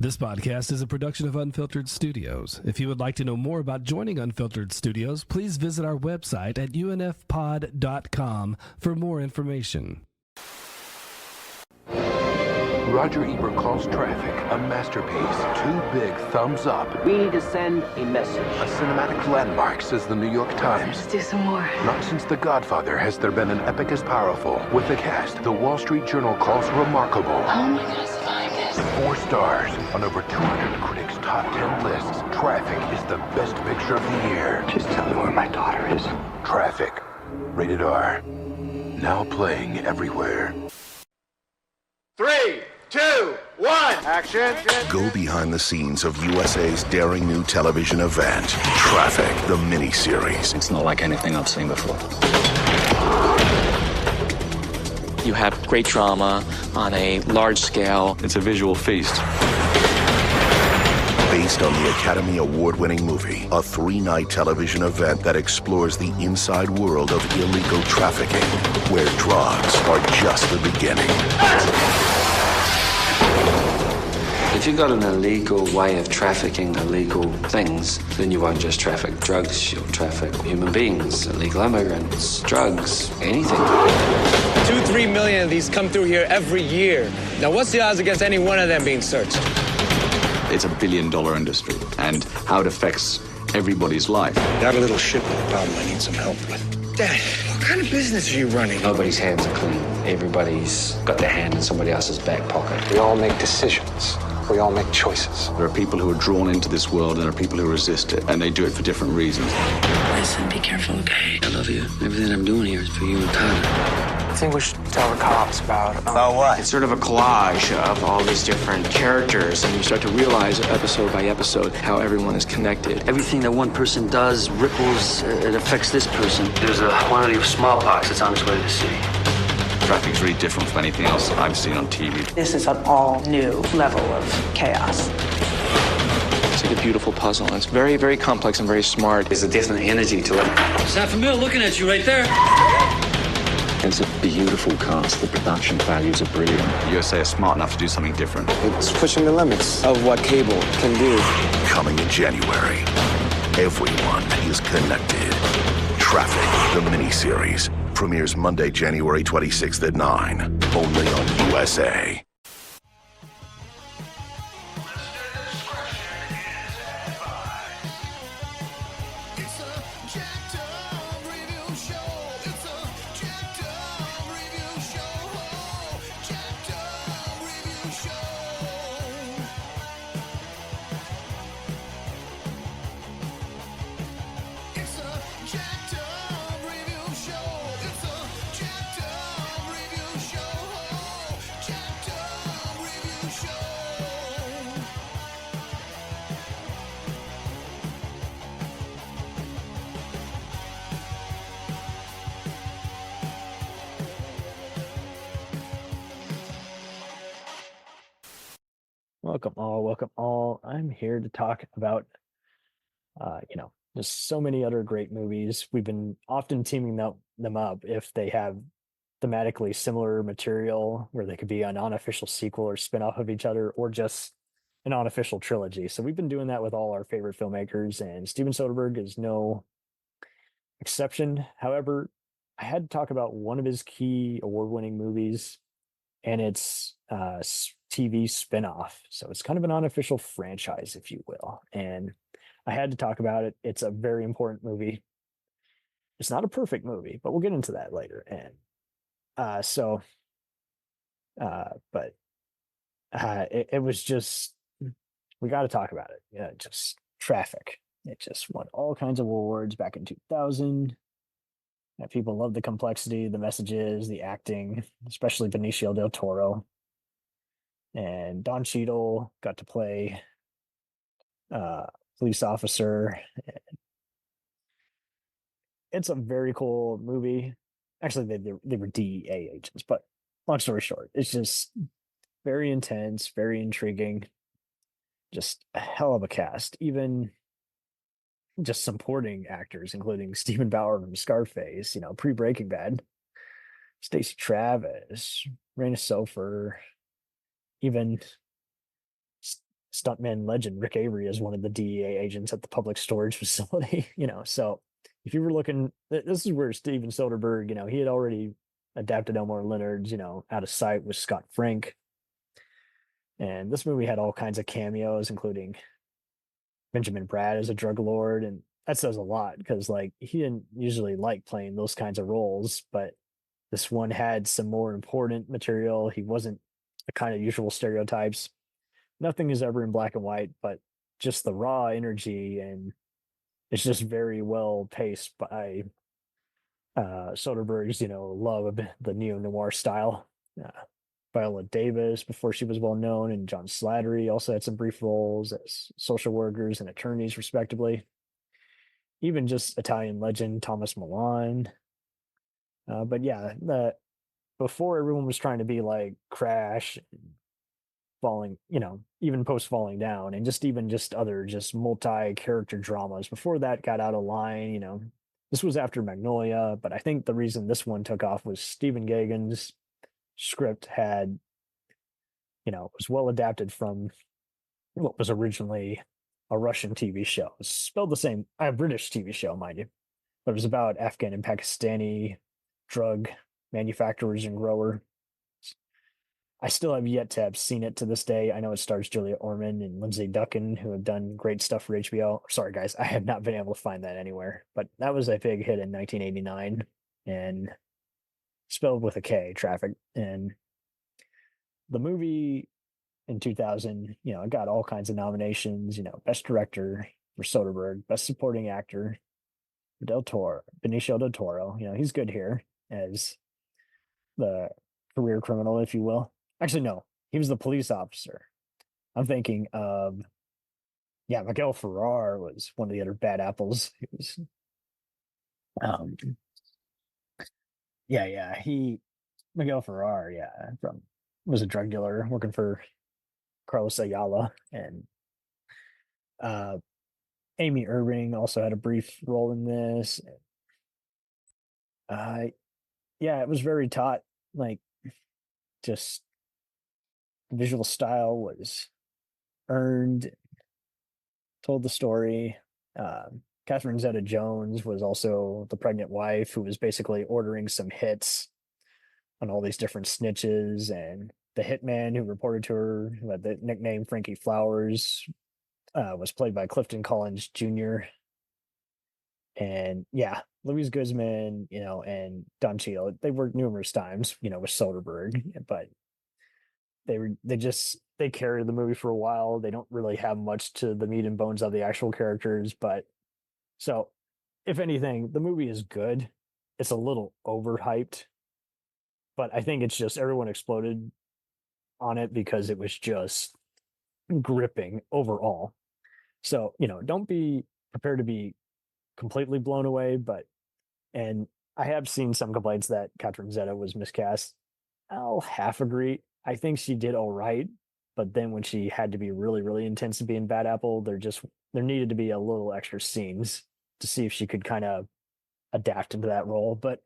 This podcast is a production of Unfiltered Studios. If you would like to know more about joining Unfiltered Studios, please visit our website at unfpod.com for more information. Roger Ebert calls Traffic a masterpiece. 2 big thumbs up. We need to send a message. A cinematic landmark, says the New York Times. Let's do some more. Not since The Godfather has there been an epic as powerful. With the cast, the Wall Street Journal calls remarkable. How am I going to survive this? 4 stars on over 200 critics' top 10 lists. Traffic is the best picture of the year. Just tell me where my daughter is. Traffic. Rated R. Now playing everywhere. 3, 2, 1, action! Go behind the scenes of USA's daring new television event, Traffic, the miniseries. It's not like anything I've seen before. You have great drama on a large scale. It's a visual feast. Based on the Academy Award-winning movie, a 3-night television event that explores the inside world of illegal trafficking, where drugs are just the beginning. If you've got an illegal way of trafficking illegal things, then you won't just traffic drugs, you'll traffic human beings, illegal immigrants, drugs, anything. 2-3 million of these come through here every year. Now, what's the odds against any one of them being searched? It's a billion-dollar industry, and how it affects everybody's life. Got a little shipping problem I need some help with. Dad, what kind of business are you running? Nobody's hands are clean. Everybody's got their hand in somebody else's back pocket. We all make decisions. We all make choices. There are people who are drawn into this world, and there are people who resist it, and they do it for different reasons. Listen, be careful, okay? I love you. Everything I'm doing here is for you and Tyler. I think we should tell the cops about what? It's sort of a collage of all these different characters, and you start to realize episode by episode how everyone is connected. Everything that one person does ripples, it affects this person. There's a quantity of smallpox that's on its way to the city. Traffic's really different from anything else I've seen on TV. This is an all-new level of chaos. It's like a beautiful puzzle, and it's very, very complex and very smart. There's a different energy to it. Sam Mill looking at you right there. It's a beautiful cast. The production values are brilliant. USA is smart enough to do something different. It's pushing the limits of what cable can do. Coming in January, everyone is connected. Traffic, the miniseries, premieres Monday, January 26th at 9, only on USA. Welcome all. I'm here to talk about, just so many other great movies. We've been often teaming them up if they have thematically similar material, where they could be an unofficial sequel or spin-off of each other, or just an unofficial trilogy. So we've been doing that with all our favorite filmmakers, and Steven Soderbergh is no exception. However, I had to talk about one of his key award-winning movies, and it's TV spin-off. So it's kind of an unofficial franchise, if you will. And I had to talk about it. It's a very important movie. It's not a perfect movie, but we'll get into that later. And it was just, we got to talk about it. Yeah, just Traffic. It just won all kinds of awards back in 2000. People love the complexity, the messages, the acting, especially Benicio del Toro. And Don Cheadle got to play police officer. It's a very cool movie. Actually, they were DEA agents, but long story short, it's just very intense, very intriguing. Just a hell of a cast. Even just supporting actors, including Stephen Bauer from Scarface, pre-Breaking Bad, Stacey Travis, Raina Sofer, even stuntman legend Rick Avery as one of the DEA agents at the public storage facility. So if you were looking, this is where Steven Soderbergh, he had already adapted Elmore Leonard's, Out of Sight with Scott Frank. And this movie had all kinds of cameos, including Benjamin Bratt as a drug lord. And that says a lot because, like, he didn't usually like playing those kinds of roles, but this one had some more important material. He wasn't the kind of usual stereotypes. Nothing is ever in black and white, but just the raw energy, and it's just very well paced by Soderbergh's, love of the neo-noir style. Viola Davis, before she was well known, and John Slattery also had some brief roles as social workers and attorneys, respectively. Even just Italian legend Thomas Milan. But yeah, before everyone was trying to be like Crash, falling, even post Falling Down, and just other multi-character dramas. Before that got out of line, this was after Magnolia, but I think the reason this one took off was Stephen Gaghan's script was well adapted from what was originally a Russian TV show. It's spelled the same, a British TV show, mind you, but it was about Afghan and Pakistani drug manufacturers and grower. I still have yet to have seen it to this day. I know it stars Julia Ormond and Lindsay Duncan, who have done great stuff for HBO. Sorry, guys, I have not been able to find that anywhere, but that was a big hit in 1989 and spelled with a K, Traffic. And the movie in 2000, it got all kinds of nominations, Best Director for Soderbergh, Best Supporting Actor for Benicio del Toro. He's good here as the career criminal, if you will. Actually, no, he was the police officer. I'm thinking of, Miguel Ferrer was one of the other bad apples. He was, Miguel Ferrer, was a drug dealer working for Carlos Ayala, and Amy Irving also had a brief role in this. It was very taut, like, just the visual style was earned, told the story. Catherine Zeta-Jones was also the pregnant wife who was basically ordering some hits on all these different snitches, and the hitman who reported to her, who had the nickname Frankie Flowers, was played by Clifton Collins Jr. And Louise Guzman, and Don Cheadle, they worked numerous times, with Soderbergh, but they carried the movie for a while. They don't really have much to the meat and bones of the actual characters, but so if anything, the movie is good. It's a little overhyped, but I think it's just everyone exploded on it because it was just gripping overall. So, don't be prepared to be completely blown away, and I have seen some complaints that Catherine Zeta was miscast. I'll half agree. I think she did all right, but then when she had to be really, really intense to be in Bad Apple, there needed to be a little extra scenes to see if she could kind of adapt into that role, but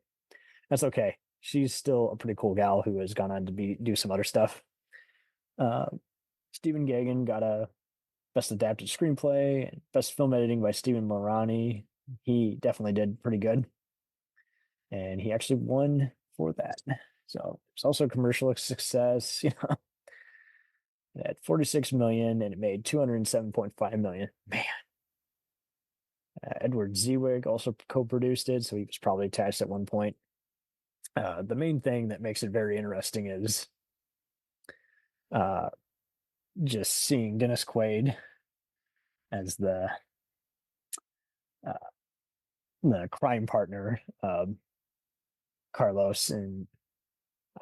that's okay. She's still a pretty cool gal who has gone on to do some other stuff. Stephen Gaghan got a Best Adapted Screenplay and Best Film Editing by Stephen Morani. He definitely did pretty good, and he actually won for that. So it's also a commercial success. It had 46 million and it made 207.5 million. Man. Edward Zwick also co-produced it, so he was probably attached at one point. The main thing that makes it very interesting is just seeing Dennis Quaid as the crime partner of Carlos, and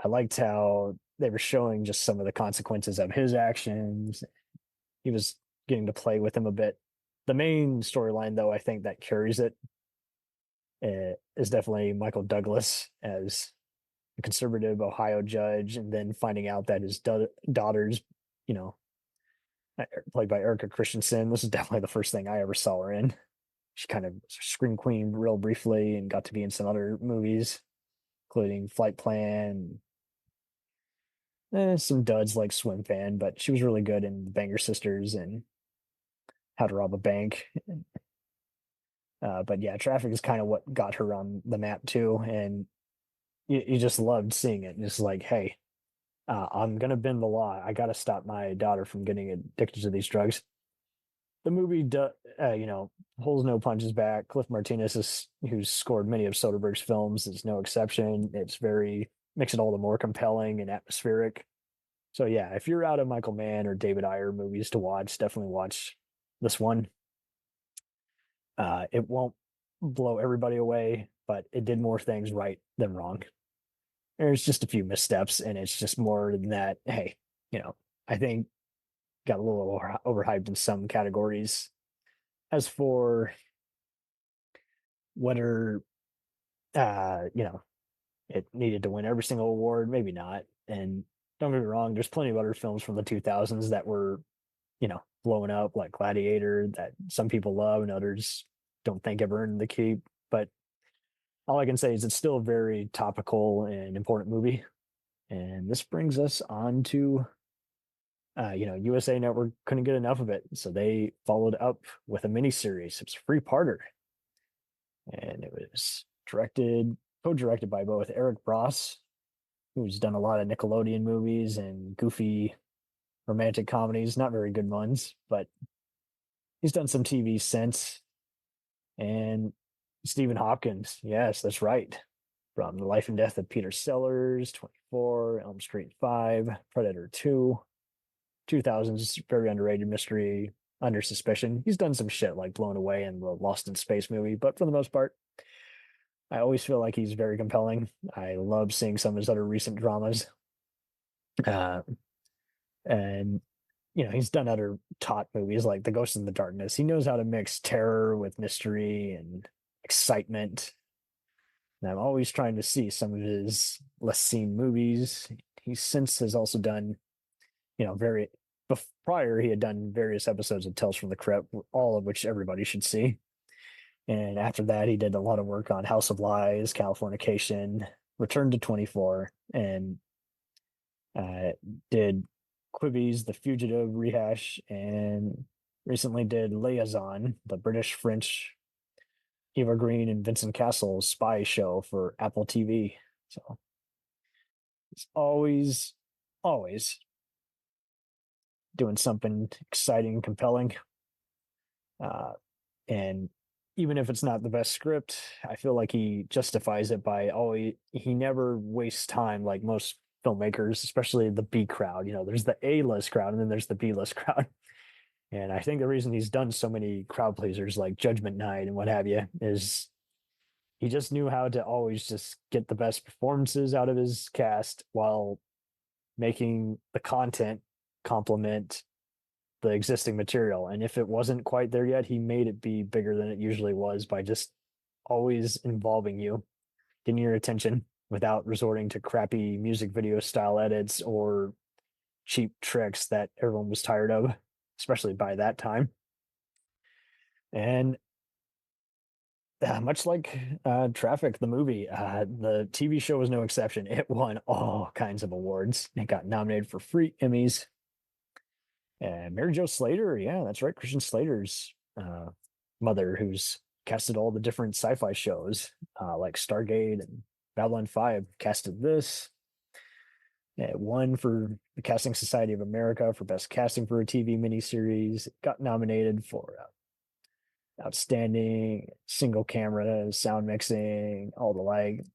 I liked how they were showing just some of the consequences of his actions. He was getting to play with him a bit. The main storyline, though, I think that carries it is definitely Michael Douglas as a conservative Ohio judge, and then finding out that his daughter's, played by Erica Christensen. This is definitely the first thing I ever saw her in. She kind of scream queen real briefly and got to be in some other movies, including Flight Plan, some duds like Swim Fan, but she was really good in Banger Sisters and How to Rob a Bank. But yeah, Traffic is kind of what got her on the map too, and you just loved seeing it. Just like, hey, I'm gonna bend the law. I gotta stop my daughter from getting addicted to these drugs. The movie, holds no punches back. Cliff Martinez, who's scored many of Soderbergh's films, is no exception. It's makes it all the more compelling and atmospheric. So yeah, if you're out of Michael Mann or David Ayer movies to watch, definitely watch this one. It won't blow everybody away, but it did more things right than wrong. There's just a few missteps, and it's just more than that. Hey, I think got a little overhyped in some categories. As for whether, it needed to win every single award, maybe not. And don't get me wrong, there's plenty of other films from the 2000s that were, blowing up, like Gladiator, that some people love and others don't think ever earned the keep. But all I can say is it's still a very topical and important movie. And this brings us on to, USA Network couldn't get enough of it. So they followed up with a miniseries. It was a three-parter. And it was co-directed by both Eric Bross, who's done a lot of Nickelodeon movies and goofy romantic comedies, not very good ones, but he's done some TV since. And Stephen Hopkins, yes, that's right, from The Life and Death of Peter Sellers, 24, Elm Street 5, Predator 2, 2000s, very underrated mystery, Under Suspicion. He's done some shit like Blown Away and the Lost in Space movie, but for the most part, I always feel like he's very compelling. I love seeing some of his other recent dramas. And he's done other taut movies like The Ghost in the Darkness. He knows how to mix terror with mystery and excitement. And I'm always trying to see some of his less seen movies. He since has also done, prior he had done various episodes of Tales from the Crypt, all of which everybody should see. And after that, he did a lot of work on House of Lies, Californication, Return to 24, and did Quibi's The Fugitive rehash, and recently did Liaison, the British-French Eva Green and Vincent Cassel spy show for Apple TV. So it's always doing something exciting and compelling. And even if it's not the best script, I feel like he justifies it by he never wastes time like most filmmakers, especially the B crowd. There's the A-list crowd and then there's the B-list crowd. And I think the reason he's done so many crowd pleasers like Judgment Night and what have you is he just knew how to always just get the best performances out of his cast while making the content complement the existing material. And if it wasn't quite there yet, he made it be bigger than it usually was by just always involving you, getting your attention without resorting to crappy music video style edits or cheap tricks that everyone was tired of, especially by that time. And much like Traffic, the movie, the TV show was no exception. It won all kinds of awards. It got nominated for 3 Emmys. And Mary Jo Slater, yeah, that's right, Christian Slater's mother, who's casted all the different sci-fi shows like Stargate and Babylon 5, casted this. It won for the Casting Society of America for Best Casting for a TV miniseries. It got nominated for Outstanding Single Camera Sound Mixing, all the like.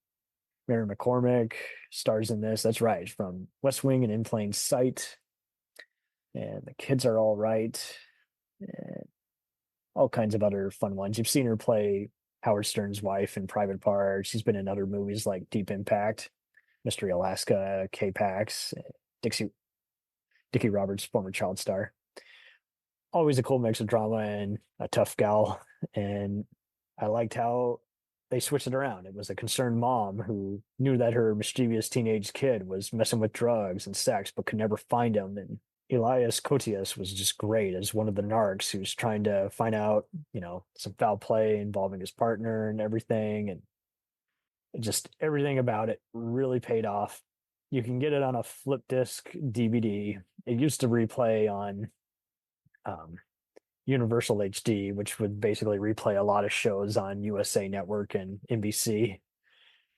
Mary McCormick stars in this. That's right, from West Wing and In Plain Sight. And The Kids Are All Right. And all kinds of other fun ones. You've seen her play Howard Stern's wife in Private Parts. She's been in other movies like Deep Impact, Mystery Alaska, K-Pax, Dickie Roberts, former child star. Always a cool mix of drama and a tough gal. And I liked how they switched it around. It was a concerned mom who knew that her mischievous teenage kid was messing with drugs and sex, but could never find him. And Elias Koteas was just great as one of the narcs who's trying to find out, some foul play involving his partner and everything. And just everything about it really paid off. You can get it on a flip disc DVD. It used to replay on Universal HD, which would basically replay a lot of shows on USA Network and NBC.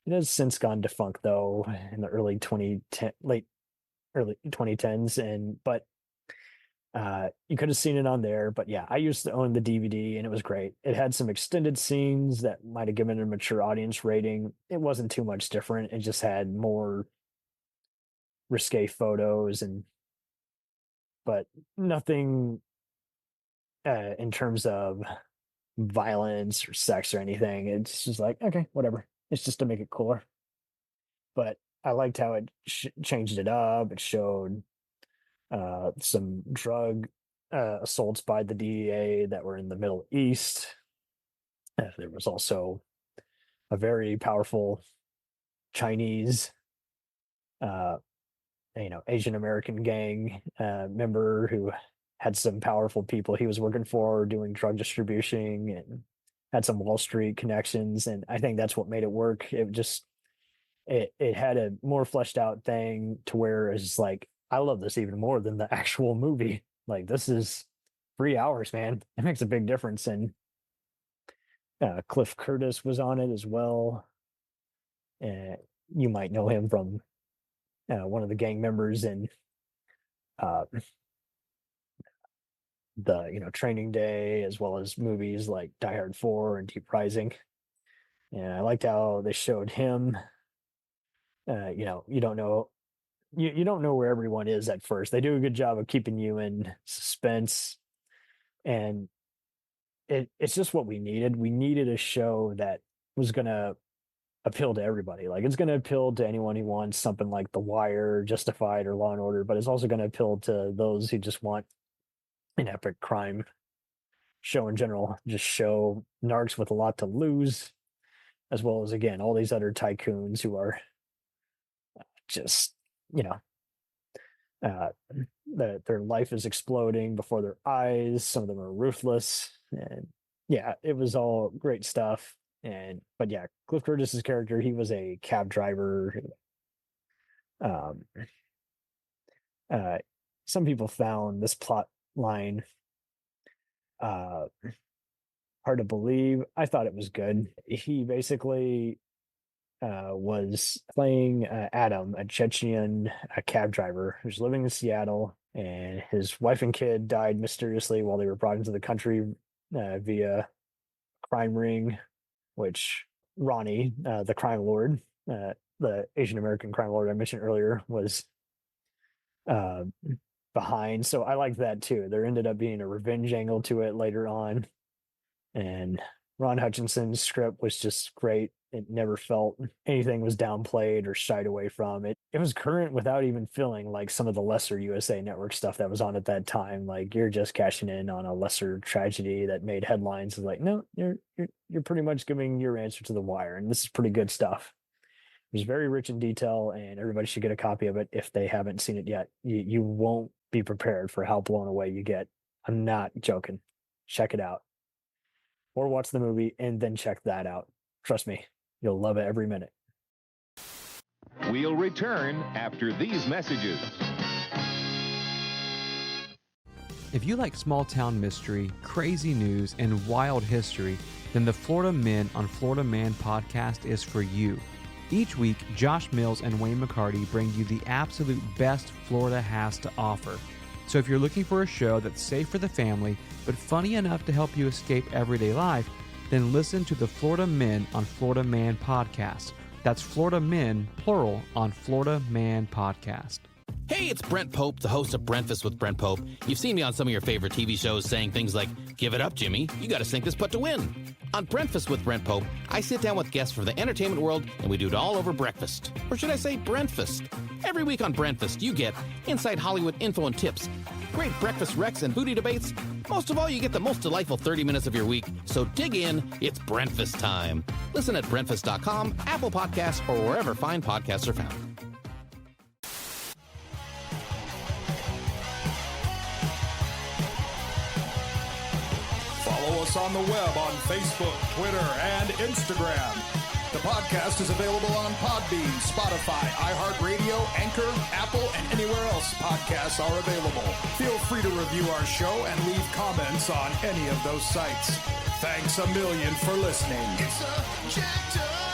It has since gone defunct though in the early 2010s, but you could have seen it on there. But yeah, I used to own the DVD and it was great. It had some extended scenes that might have given it a mature audience rating. It wasn't too much different. It just had more risque photos but nothing in terms of violence or sex or anything. It's just like, okay, whatever. It's just to make it cooler. But I liked how it changed it up. It showed some drug assaults by the DEA that were in the Middle East. There was also a very powerful Chinese, Asian American gang member who had some powerful people he was working for doing drug distribution and had some Wall Street connections. And I think that's what made it work. It had a more fleshed out thing to where it's like, I love this even more than the actual movie. Like, this is 3 hours, man. It makes a big difference. And Cliff Curtis was on it as well. You might know him from one of the gang members in the Training Day, as well as movies like Die Hard 4 and Deep Rising. And I liked how they showed him. You don't know where everyone is at first. They do a good job of keeping you in suspense, and it's just what we needed. We needed a show that was gonna appeal to everybody. Like, it's gonna appeal to anyone who wants something like The Wire, Justified, or Law and Order, but it's also gonna appeal to those who just want an epic crime show in general. Just show narcs with a lot to lose, as well as, again, all these other tycoons who are just, their life is exploding before their eyes. Some of them are ruthless, and yeah, it was all great stuff. But yeah, Cliff Curtis's character, he was a cab driver. Some people found this plot line hard to believe. I thought it was good. He basically was playing Adam, a Chechen cab driver who's living in Seattle, and his wife and kid died mysteriously while they were brought into the country via crime ring, which Ronnie, the crime lord, the Asian American crime lord I mentioned earlier, was behind. So I liked that too. There ended up being a revenge angle to it later on, and Ron Hutchinson's script was just great. It never felt anything was downplayed or shied away from it. It was current without even feeling like some of the lesser USA Network stuff that was on at that time. Like, you're just cashing in on a lesser tragedy that made headlines. It's like, no, you're pretty much giving your answer to The Wire, and this is pretty good stuff. It was very rich in detail, and everybody should get a copy of it if they haven't seen it yet. You won't be prepared for how blown away you get. I'm not joking. Check it out. Or watch the movie and then check that out. Trust me, you'll love it every minute. We'll return after these messages. If you like small town mystery, crazy news, and wild history, then the Florida Men on Florida Man podcast is for you. Each week, Josh Mills and Wayne McCarty bring you the absolute best Florida has to offer. So if you're looking for a show that's safe for the family, but funny enough to help you escape everyday life, then listen to the Florida Men on Florida Man podcast. That's Florida Men, plural, on Florida Man podcast. Hey, it's Brent Pope, the host of Breakfast with Brent Pope. You've seen me on some of your favorite TV shows saying things like, "Give it up, Jimmy. You got to sink this putt to win." On Breakfast with Brent Pope, I sit down with guests from the entertainment world, and we do it all over breakfast. Or should I say Brentfast? Every week on Brentfast, you get inside Hollywood info and tips, great breakfast recs and booty debates. Most of all, you get the most delightful 30 minutes of your week. So dig in, it's Brentfast time. Listen at Brentfast.com, Apple Podcasts, or wherever fine podcasts are found. Follow us on the web on Facebook, Twitter, and Instagram The podcast is available on Podbean, Spotify, iHeartRadio, Anchor, Apple, and anywhere else podcasts are available. Feel free to review our show and leave comments on any of those sites. Thanks a million for listening. It's a jacked up